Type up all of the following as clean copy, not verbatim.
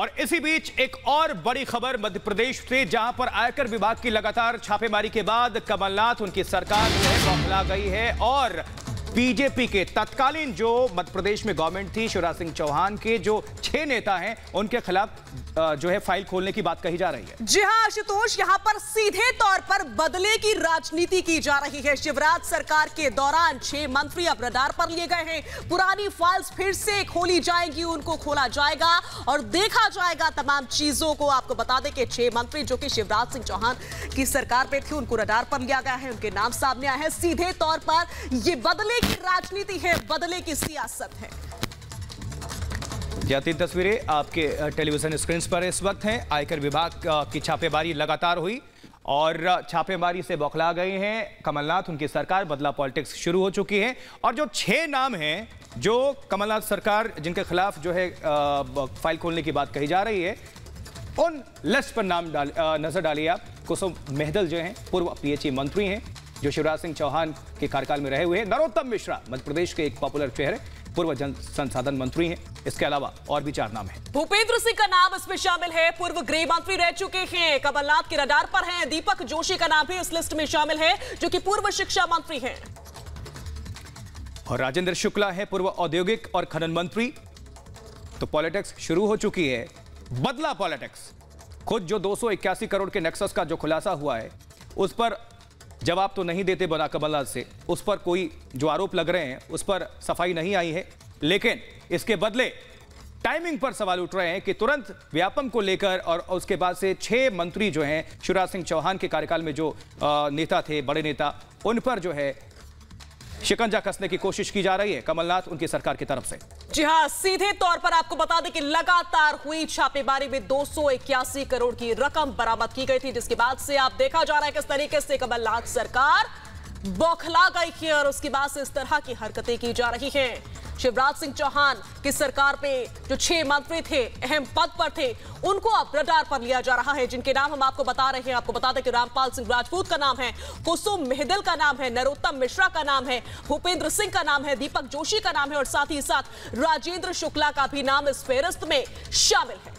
और इसी बीच एक और बड़ी खबर मध्य प्रदेश से, जहां पर आयकर विभाग की लगातार छापेमारी के बाद कमलनाथ उनकी सरकार जो है बौखला गई है और बीजेपी के तत्कालीन जो मध्य प्रदेश में गवर्नमेंट थी शिवराज सिंह चौहान के जो 6 नेता हैं उनके खिलाफ जो है फाइल खोलने की बात कही जा रही है। जी हां आशुतोष, यहां पर सीधे तौर पर बदले की राजनीति की जा रही है। शिवराज सरकार के दौरान 6 मंत्री अब रडार पर लिए गए हैं। पुरानी फाइल्स फिर से खोली जाएंगी, उनको खोला जाएगा और देखा जाएगा तमाम चीजों को। आपको बता दें कि 6 मंत्री जो कि शिवराज सिंह चौहान की सरकार पे थे उनको रडार पर लिया गया है, उनके नाम सामने आए हैं। सीधे तौर पर ये बदले की राजनीति है, बदले की सियासत है। तीन तस्वीरें आपके टेलीविजन स्क्रीन पर इस वक्त हैं। आयकर विभाग की छापेमारी लगातार हुई और छापेमारी से बौखला गए हैं कमलनाथ, उनकी सरकार। बदला पॉलिटिक्स शुरू हो चुकी है और जो 6 नाम हैं जो कमलनाथ सरकार जिनके खिलाफ जो है फाइल खोलने की बात कही जा रही है, उन लिस्ट पर नाम नजर डालिए आप। कुसुम मेहदल जो हैं पूर्व पीएचई मंत्री हैं जो शिवराज सिंह चौहान के कार्यकाल में रहे हुए हैं। नरोत्तम मिश्रा मध्य प्रदेश के एक पॉपुलर चेहरे, पूर्व जल संसाधन मंत्री हैं। इसके अलावा और भी 4 नाम हैं। भूपेंद्र सिंह का नाम इसमें शामिल है, पूर्व गृह मंत्री रह चुके हैं, कमलनाथ के रडार पर हैं। दीपक जोशी का नाम भी इस लिस्ट में शामिल है जो कि पूर्व शिक्षा मंत्री हैं। और राजेंद्र शुक्ला है पूर्व औद्योगिक और खनन मंत्री। तो पॉलिटिक्स शुरू हो चुकी है, बदला पॉलिटिक्स। खुद जो 281 करोड़ के नेक्सस का जो खुलासा हुआ है उस पर जवाब तो नहीं देते बना कमलनाथ से, उस पर कोई जो आरोप लग रहे हैं उस पर सफाई नहीं आई है। लेकिन इसके बदले टाइमिंग पर सवाल उठ रहे हैं कि तुरंत व्यापम को लेकर और उसके बाद से 6 मंत्री जो हैं शिवराज सिंह चौहान के कार्यकाल में जो नेता थे, बड़े नेता, उन पर जो है शिकंजा कसने की कोशिश की जा रही है कमलनाथ उनकी सरकार की तरफ से। जी हां, सीधे तौर पर आपको बता दें कि लगातार हुई छापेमारी में 281 करोड़ की रकम बरामद की गई थी, जिसके बाद से आप देखा जा रहा है किस तरीके से कमलनाथ सरकार बौखला गई है और उसके बाद से इस तरह की हरकतें की जा रही हैं। शिवराज सिंह चौहान की सरकार पे जो 6 मंत्री थे, अहम पद पर थे, उनको अब रडार पर लिया जा रहा है, जिनके नाम हम आपको बता रहे हैं। आपको बता दें कि रामपाल सिंह राजपूत का नाम है, कुसुम मेहदल का नाम है, नरोत्तम मिश्रा का नाम है, भूपेंद्र सिंह का नाम है, दीपक जोशी का नाम है और साथ ही साथ राजेंद्र शुक्ला का भी नाम इस फेहरिस्त में शामिल है।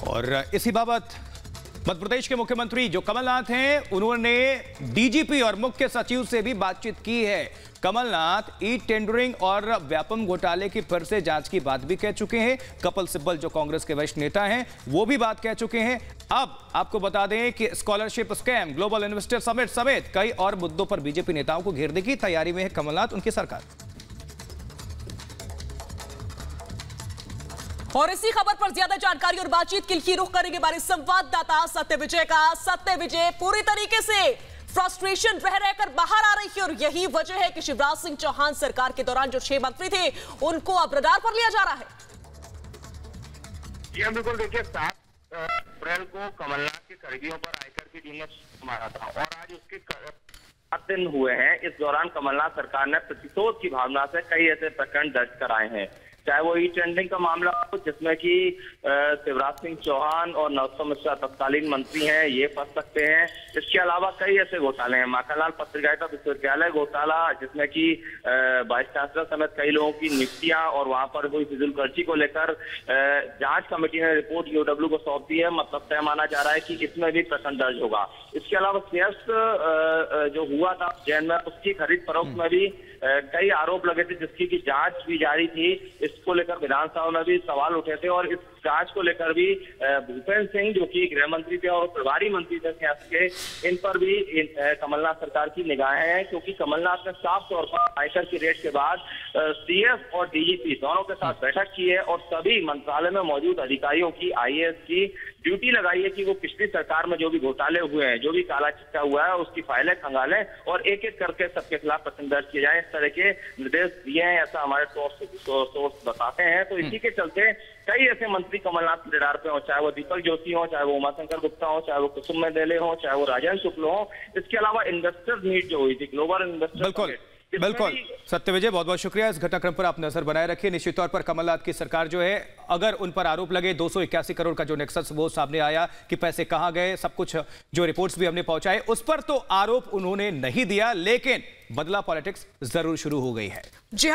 और इसी बाबत मध्य प्रदेश के मुख्यमंत्री जो कमलनाथ हैं उन्होंने डीजीपी और मुख्य सचिव से भी बातचीत की है। कमलनाथ ई टेंडरिंग और व्यापम घोटाले की फिर से जांच की बात भी कह चुके हैं। कपिल सिब्बल जो कांग्रेस के वरिष्ठ नेता हैं वो भी बात कह चुके हैं। अब आपको बता दें कि scholarship scam, global investor summit समेत कई और मुद्दों पर बीजेपी नेताओं को घेरने की तैयारी में है कमलनाथ उनकी सरकार। और इसी खबर पर ज्यादा जानकारी और बातचीत के लिए रुख करेंगे हमारे संवाददाता सत्य विजय का। सत्य विजय, पूरी तरीके से फ्रस्ट्रेशन रह रहकर बाहर आ रही है और यही वजह है कि शिवराज सिंह चौहान सरकार के दौरान जो 6 मंत्री थे उनको अब रडार पर लिया जा रहा है। जी बिल्कुल, देखिए 7 अप्रैल को कमलनाथ के करीबियों पर आयकर की टीम ने मारा था और आज उसके 7 दिन हुए हैं। इस दौरान कमलनाथ सरकार ने प्रतिशोध की भावना से कई ऐसे प्रकरण दर्ज कराए हैं, चाहे वो ई टेंडरिंग का मामला हो जिसमें कि शिवराज सिंह चौहान और नरोत्तम मिश्रा तत्कालीन मंत्री हैं, ये फंस सकते हैं। इसके अलावा कई ऐसे घोटाले हैं, माखनलाल पत्रकारिता विश्वविद्यालय घोटाला जिसमें कि वाइस चांसलर समेत कई लोगों की नियुक्तियां और वहां पर हुई फिजूल खर्ची को लेकर जांच कमेटी ने रिपोर्ट ईओडब्ल्यू को सौंप दी है। मतलब तय माना जा रहा है कि इसमें भी प्रकरण दर्ज होगा। इसके अलावा शेयर्स जो हुआ था जैन में, उसकी खरीद फरोख्त में भी कई आरोप लगे थे जिसकी की जांच भी जारी थी। इसको लेकर विधानसभा में भी सवाल उठे थे और इस जांच को लेकर भी भूपेंद्र सिंह जो कि गृह मंत्री थे और प्रभारी मंत्री थे सियासत के, इन पर भी कमलनाथ सरकार की निगाहें हैं, क्योंकि कमलनाथ ने साफ तौर पर आयकर की रेड के बाद सीएस और डीजीपी दोनों के साथ बैठक की है और सभी मंत्रालय में मौजूद अधिकारियों की, आईएएस की ड्यूटी लगाई है कि वो पिछली सरकार में जो भी घोटाले हुए हैं, जो भी काला चिट्ठा हुआ है, उसकी फाइलें खंगालें और एक एक करके सबके खिलाफ प्रकरण दर्ज किए जाए। इस तरह के निर्देश दिए हैं, ऐसा हमारे सोर्स बताते हैं। तो इसी के चलते कई ऐसे मंत्री कमलनाथ के रडार पे हो, चाहे वो दीपक जोशी हो, चाहे वो उमाशंकर गुप्ता हो, चाहे वो कुसुम मेहदल हो, चाहे वो राजेंद्र शुक्ल हो। इसके अलावा इन्वेस्टर्स मीट जो हुई थी, ग्लोबल इन्वेस्टर, बिल्कुल सत्य विजय, बहुत बहुत शुक्रिया। इस घटनाक्रम पर आप नजर बनाए रखिए। निश्चित तौर पर कमलनाथ की सरकार जो है, अगर उन पर आरोप लगे 281 करोड़ का जो नेक्सस वो सामने आया कि पैसे कहां गए, सब कुछ जो रिपोर्ट्स भी हमने पहुंचाए, उस पर तो आरोप उन्होंने नहीं दिया, लेकिन बदला पॉलिटिक्स जरूर शुरू हो गई है। जी